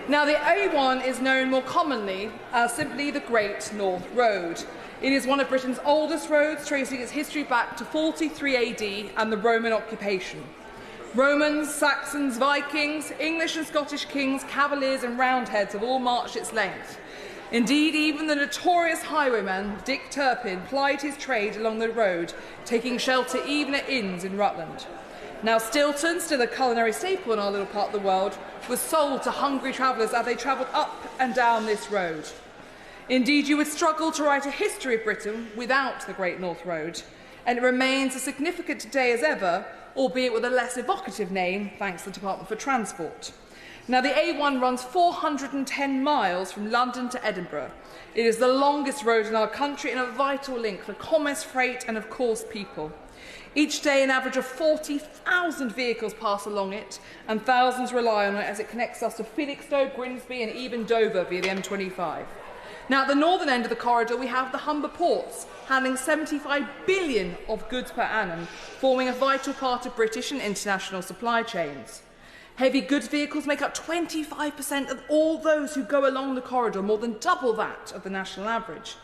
Now, the A1 is known more commonly as simply the Great North Road. It is one of Britain's oldest roads, tracing its history back to 43 AD and the Roman occupation. Romans, Saxons, Vikings, English and Scottish kings, cavaliers and roundheads have all marched its length. Indeed, even the notorious highwayman Dick Turpin plied his trade along the road, taking shelter even at inns in Rutland. Now, Stilton, still a culinary staple in our little part of the world, was sold to hungry travellers as they travelled up and down this road. Indeed, you would struggle to write a history of Britain without the Great North Road, and it remains as significant today as ever, albeit with a less evocative name, thanks to the Department for Transport. Now, the A1 runs 410 miles from London to Edinburgh. It is the longest road in our country and a vital link for commerce, freight and, of course, people. Each day, an average of 40,000 vehicles pass along it, and thousands rely on it as it connects us to Felixstowe, Grimsby and even Dover via the M25. Now, at the northern end of the corridor, we have the Humber ports, handling 75 billion of goods per annum, forming a vital part of British and international supply chains. Heavy goods vehicles make up 25% of all those who go along the corridor, more than double that of the national average.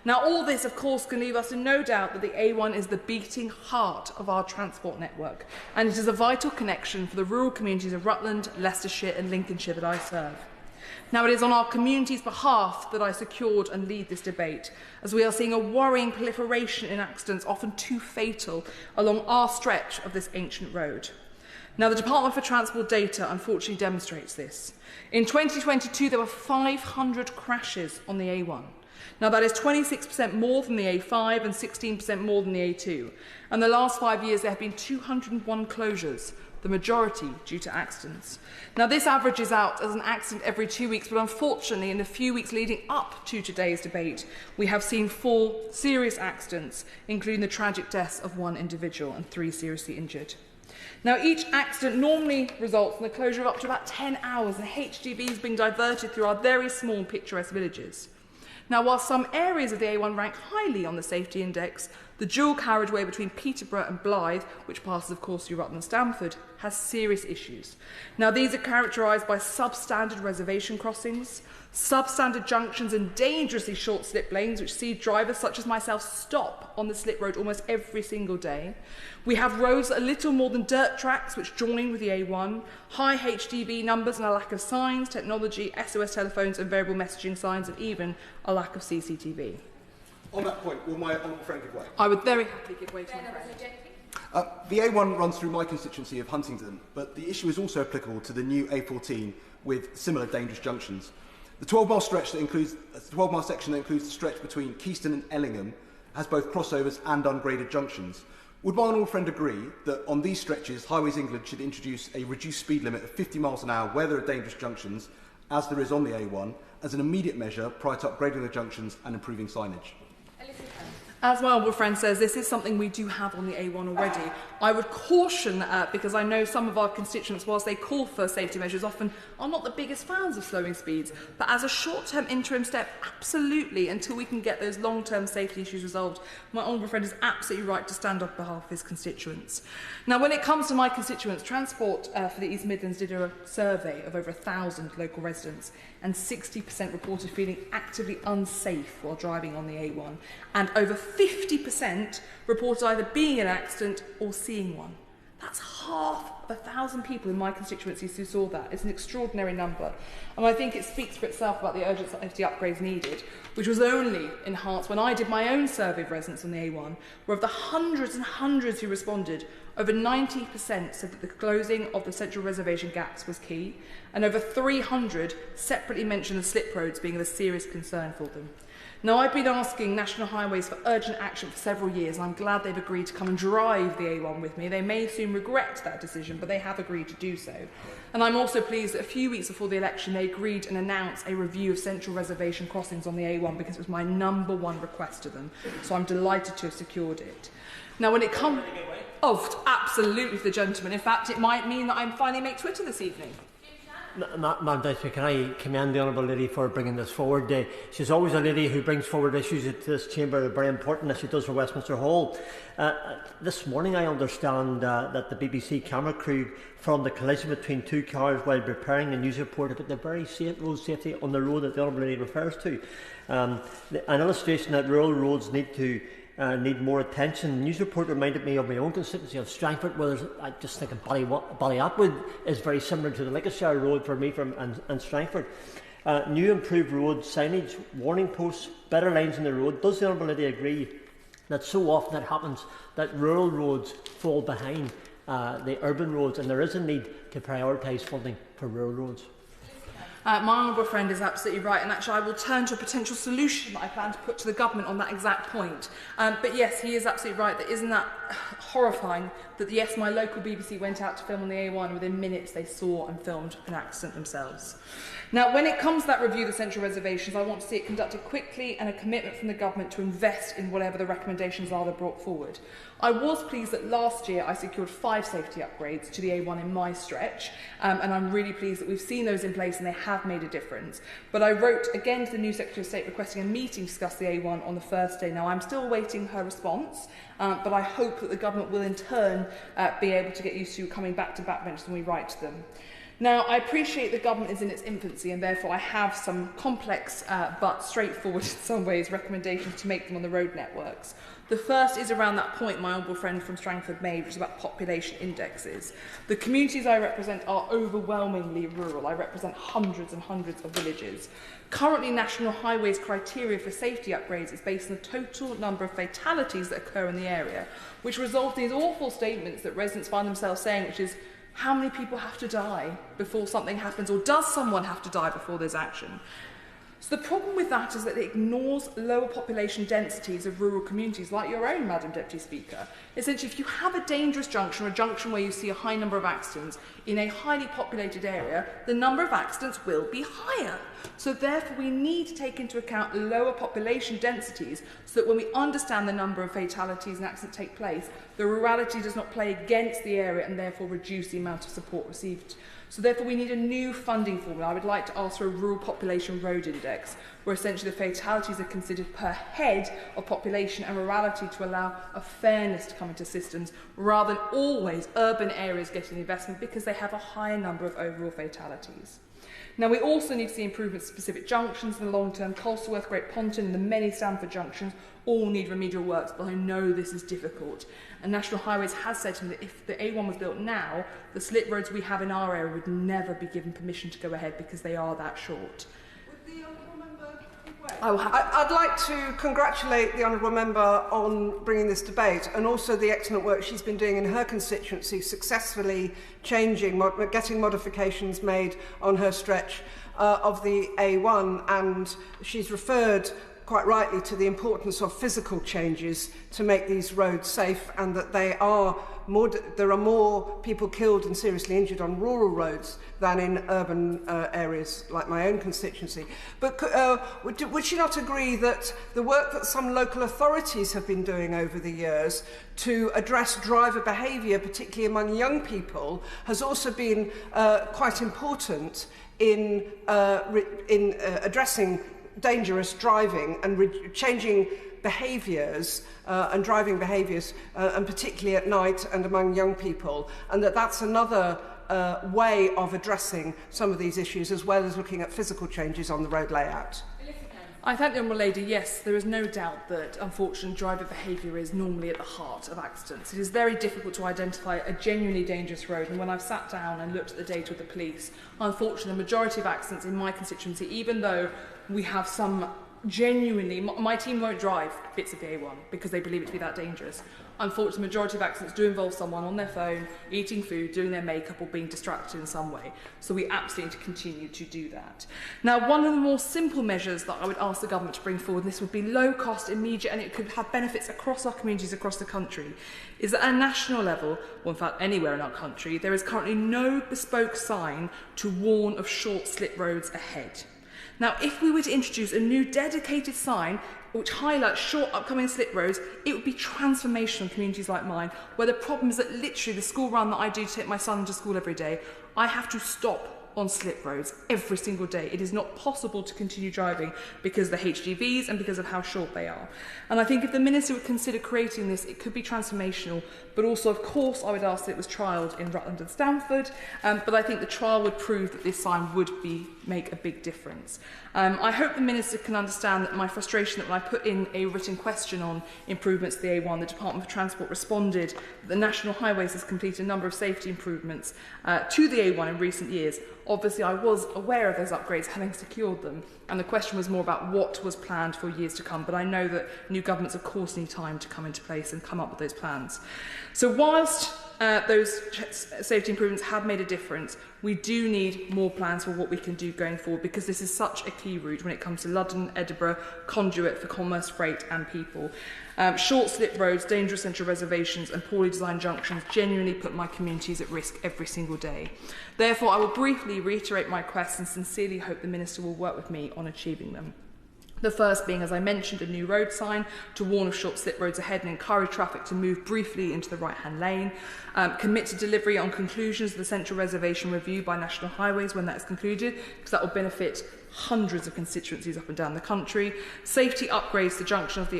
Now, all this, of course, can leave us in no doubt that the A1 is the beating heart of our transport network, and it is a vital connection for the rural communities of Rutland, Leicestershire and Lincolnshire that I serve. Now, it is on our community's behalf that I secured and lead this debate, as we are seeing a worrying proliferation in accidents, often too fatal, along our stretch of this ancient road. Now, the Department for Transport data unfortunately demonstrates this. In 2022, there were 500 crashes on the A1. Now, that is 26% more than the A5 and 16% more than the A2. And the last 5 years, there have been 201 closures, the majority due to accidents. Now, this averages out as an accident every 2 weeks, but unfortunately, in the few weeks leading up to today's debate, we have seen 4 serious accidents, including the tragic deaths of 1 individual and 3 seriously injured. Now, each accident normally results in the closure of up to about 10 hours, and HGVs being diverted through our very small picturesque villages. Now, while some areas of the A1 rank highly on the safety index, the dual carriageway between Peterborough and Blythe, which passes, of course, through Rutland and Stamford, has serious issues. Now, these are characterised by substandard reservation crossings, substandard junctions and dangerously short slip lanes, which see drivers such as myself stop on the slip road almost every single day. We have roads that are little more than dirt tracks which join with the A1, high HGV numbers and a lack of signs, technology, SOS telephones and variable messaging signs, and even a lack of CCTV. On that point, will my honourable friend give way? I would very happily give way to my friend. The A1 runs through my constituency of Huntingdon, but the issue is also applicable to the new A14 with similar dangerous junctions. The 12-mile stretch that includes the 12-mile section that includes the stretch between Keyston and Ellingham has both crossovers and ungraded junctions. Would my honourable friend agree that on these stretches, Highways England should introduce a reduced speed limit of 50 miles an hour where there are dangerous junctions, as there is on the A1, as an immediate measure prior to upgrading the junctions and improving signage? Alicia Kearns. As my honourable friend says, this is something we do have on the A1 already. I would caution, because I know some of our constituents, whilst they call for safety measures, often are not the biggest fans of slowing speeds. But as a short-term interim step, absolutely, until we can get those long-term safety issues resolved, my honourable friend is absolutely right to stand up on behalf of his constituents. Now, when it comes to my constituents, Transport for the East Midlands did a survey of over 1,000 local residents, and 60% reported feeling actively unsafe while driving on the A1, and over 50% reported either being in an accident or seeing one. That's half of 1,000 people in my constituencies who saw that. It's an extraordinary number. And I think it speaks for itself about the urgent safety upgrades needed, which was only enhanced when I did my own survey of residents on the A1, where of the hundreds and hundreds who responded, over 90% said that the closing of the central reservation gaps was key, and over 300 separately mentioned the slip roads being of a serious concern for them. Now, I've been asking National Highways for urgent action for several years, and I'm glad they've agreed to come and drive the A1 with me. They may soon regret that decision, but they have agreed to do so. And I'm also pleased that a few weeks before the election, they agreed and announced a review of central reservation crossings on the A1, because it was my #1 request to them. So I'm delighted to have secured it. Now, when it comes... Oh, absolutely, for the gentleman. In fact, it might mean that I finally make Twitter this evening. Madam Deputy, can I commend the Honourable Lady for bringing this forward? She's always a lady who brings forward issues to this chamber that are very important, as she does for Westminster Hall. This morning I understand that the BBC camera crew filmed the collision between two cars while preparing a news report about the very road safety on the road that the Honourable Lady refers to. An illustration that rural roads need more attention. The news report reminded me of my own constituency of Strangford, where I just think Ballyatwood is very similar to the Lancashire Road for me and Strangford. New improved road signage, warning posts, better lines in the road. Does the Honourable Lady agree that so often it happens that rural roads fall behind the urban roads, and there is a need to prioritise funding for rural roads? My honourable friend is absolutely right, and actually I will turn to a potential solution that I plan to put to the government on that exact point. But yes, he is absolutely right. That isn't that horrifying that yes, my local BBC went out to film on the A1 and within minutes they saw and filmed an accident themselves. Now, when it comes to that review of the central reservations, I want to see it conducted quickly and a commitment from the government to invest in whatever the recommendations are that brought forward. I was pleased that last year I secured 5 safety upgrades to the A1 in my stretch, and I'm really pleased that we've seen those in place and they have made a difference. But I wrote again to the new Secretary of State requesting a meeting to discuss the A1 on the first day. Now, I'm still awaiting her response, but I hope that the government will in turn be able to get used to coming back to backbench when we write to them. Now, I appreciate the government is in its infancy and therefore I have some complex but straightforward in some ways recommendations to make them on the road networks. The first is around that point my honourable friend from Strangford made, which is about population indexes. The communities I represent are overwhelmingly rural. I represent hundreds and hundreds of villages. Currently, National Highways criteria for safety upgrades is based on the total number of fatalities that occur in the area, which result in these awful statements that residents find themselves saying, which is, how many people have to die before something happens, or does someone have to die before there's action? So the problem with that is that it ignores lower population densities of rural communities like your own, Madam Deputy Speaker. Essentially, if you have a dangerous junction or a junction where you see a high number of accidents in a highly populated area, the number of accidents will be higher. So therefore, we need to take into account lower population densities so that when we understand the number of fatalities and accidents take place, the rurality does not play against the area and therefore reduce the amount of support received. So therefore we need a new funding formula. I would like to ask for a rural population road index, where essentially the fatalities are considered per head of population and rurality to allow a fairness to come into systems, rather than always urban areas getting the investment because they have a higher number of overall fatalities. Now, we also need to see improvements to specific junctions in the long term. Colsterworth, Great Ponton and the many Stamford junctions all need remedial works, but I know this is difficult. And National Highways has said to me that if the A1 was built now, the slip roads we have in our area would never be given permission to go ahead because they are that short. I'd like to congratulate the Honourable Member on bringing this debate and also the excellent work she's been doing in her constituency, successfully getting modifications made on her stretch of the A1, and she's referred quite rightly to the importance of physical changes to make these roads safe, and that there are more people killed and seriously injured on rural roads than in urban areas like my own constituency. But would she not agree that the work that some local authorities have been doing over the years to address driver behaviour, particularly among young people, has also been quite important in addressing dangerous driving and changing behaviours and driving behaviours, and particularly at night and among young people, and that's another way of addressing some of these issues, as well as looking at physical changes on the road layout? I thank the Honourable Lady. Yes, there is no doubt that, unfortunately, driver behaviour is normally at the heart of accidents. It is very difficult to identify a genuinely dangerous road, and when I've sat down and looked at the data with the police, unfortunately, the majority of accidents in my constituency, even though we have some genuinely, my team won't drive bits of the A1 because they believe it to be that dangerous. Unfortunately, the majority of accidents do involve someone on their phone, eating food, doing their makeup, or being distracted in some way. So we absolutely need to continue to do that. Now, one of the more simple measures that I would ask the government to bring forward, and this would be low cost, immediate, and it could have benefits across our communities across the country, is that at a national level, or in fact anywhere in our country, there is currently no bespoke sign to warn of short slip roads ahead. Now, if we were to introduce a new dedicated sign which highlights short upcoming slip roads, it would be transformational in communities like mine, where the problem is that literally the school run that I do to take my son to school every day, I have to stop on slip roads every single day. It is not possible to continue driving because of the HGVs and because of how short they are. And I think if the Minister would consider creating this, it could be transformational, but also, of course, I would ask that it was trialled in Rutland and Stamford, but I think the trial would prove that this sign would make a big difference. I hope the Minister can understand that my frustration that when I put in a written question on improvements to the A1, the Department for Transport responded that the National Highways has completed a number of safety improvements to the A1 in recent years. Obviously, I was aware of those upgrades, having secured them, and the question was more about what was planned for years to come, but I know that new governments, of course, need time to come into place and come up with those plans. So whilst those safety improvements have made a difference, we do need more plans for what we can do going forward, because this is such a key route when it comes to London, Edinburgh, conduit for commerce, freight and people. Short slip roads, dangerous central reservations and poorly designed junctions genuinely put my communities at risk every single day. Therefore, I will briefly reiterate my requests and sincerely hope the Minister will work with me on achieving them. The first being, as I mentioned, a new road sign to warn of short slip roads ahead and encourage traffic to move briefly into the right-hand lane. Commit to delivery on conclusions of the Central Reservation Review by National Highways when that is concluded, because that will benefit hundreds of constituencies up and down the country. Safety upgrades the junction of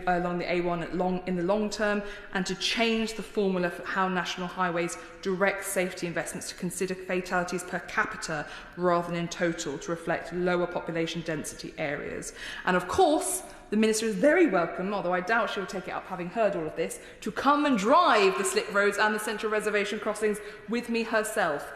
along the A1 in the long term, and to change the formula for how National Highways direct safety investments to consider fatalities per capita rather than in total, to reflect lower population density areas. And of course, the Minister is very welcome, although I doubt she will take it up having heard all of this, to come and drive the slip roads and the Central Reservation crossings with me herself.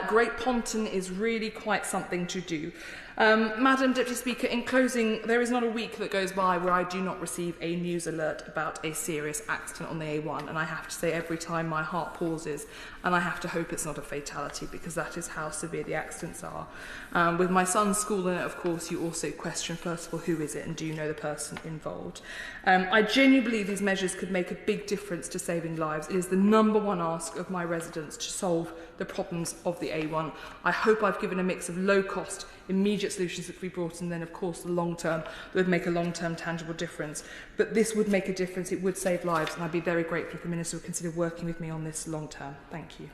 Great Ponton is really quite something to do. Madam Deputy Speaker, in closing, there is not a week that goes by where I do not receive a news alert about a serious accident on the A1, and I have to say every time my heart pauses, and I have to hope it's not a fatality, because that is how severe the accidents are. With my son's school in it, of course, you also question, first of all, who is it and do you know the person involved? I genuinely believe these measures could make a big difference to saving lives. It is the #1 ask of my residents to solve the problems of the A1. I hope I've given a mix of low-cost, immediate solutions that could be brought, and then, of course, the long-term that would make a long-term tangible difference. But this would make a difference. It would save lives, and I'd be very grateful if the Minister would consider working with me on this long-term. Thank you.